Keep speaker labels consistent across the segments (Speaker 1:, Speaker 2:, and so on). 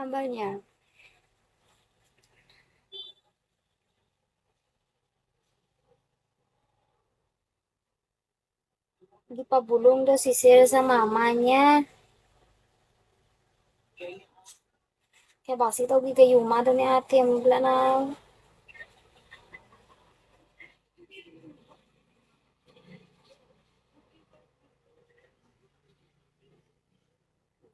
Speaker 1: Hambal niya. Gipabulong daw si Sir sa mama niya. Kaya basi daw gigayuma daw ni ate. Mabla na.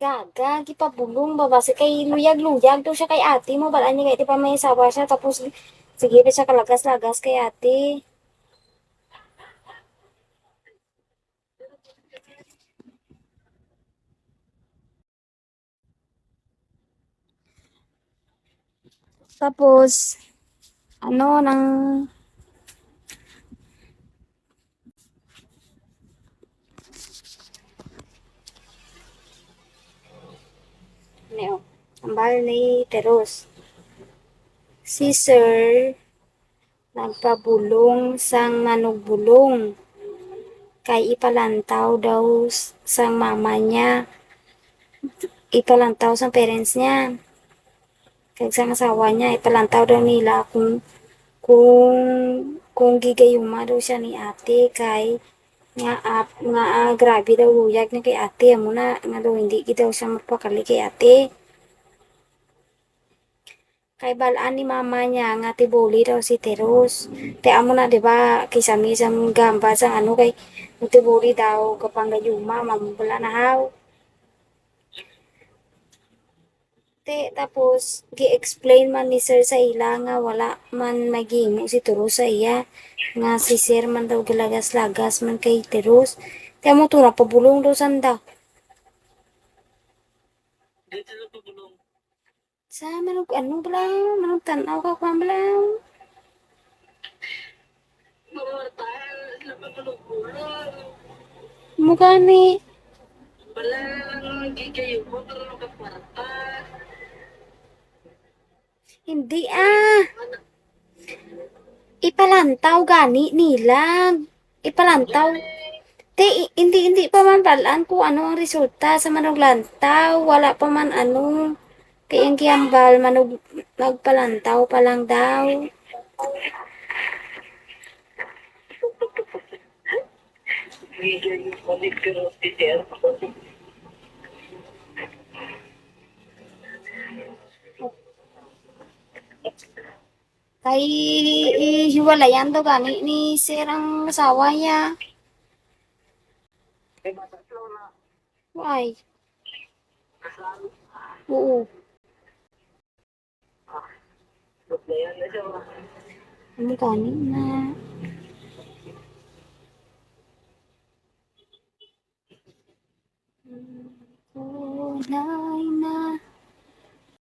Speaker 1: Gaga, gipabulong ba basi kay luyag-luyag daw siya kay ate mo. Balaan niya kay iti pa may sawa siya. Tapos sige pa siya kalagas-lagas kay ate. Tapos, ano, nang ano, ambal ni Teros. Si Sir, nagpabulong sang manugbulong. Kay ipalantaw daw sang mama niya. Ipalantaw sang parents niya. Kay sang asawa niya, ipalantaw daw nila kung kung gigayuma daw siya ni ate kay grabe daw luyag na kay ate amo na nga daw hindi gid daw siya magpakali kay ate. Kay balaan ni mama niya nga tibuli daw si Teros. Te amo na 'di ba kisami sa gamba sa ano kay tibuli daw kapang gayuma mamula na haw. Te tapos gi-explain man ni Sir sa ila nga wala man magihimo si Teros sa iya nga si Sir man daw gilagas-lagas man kay Teros. Te amo to na pabulong daw sanda. Sa manug ano balaw, manug tanaw ka kwan balaw. Mukha ni. Hindi ah. Ipalantaw gani nila. Ipalantaw. Te, hindi pa man balaan kung ano ang resulta sa manuglantaw. Wala pa man ano. Kaya ang kiyambal, magpalantaw pa lang daw. Kay hiwalayan daw gani ni Sir ang asawa niya. Why? Oo. Ano gani na? Kulay na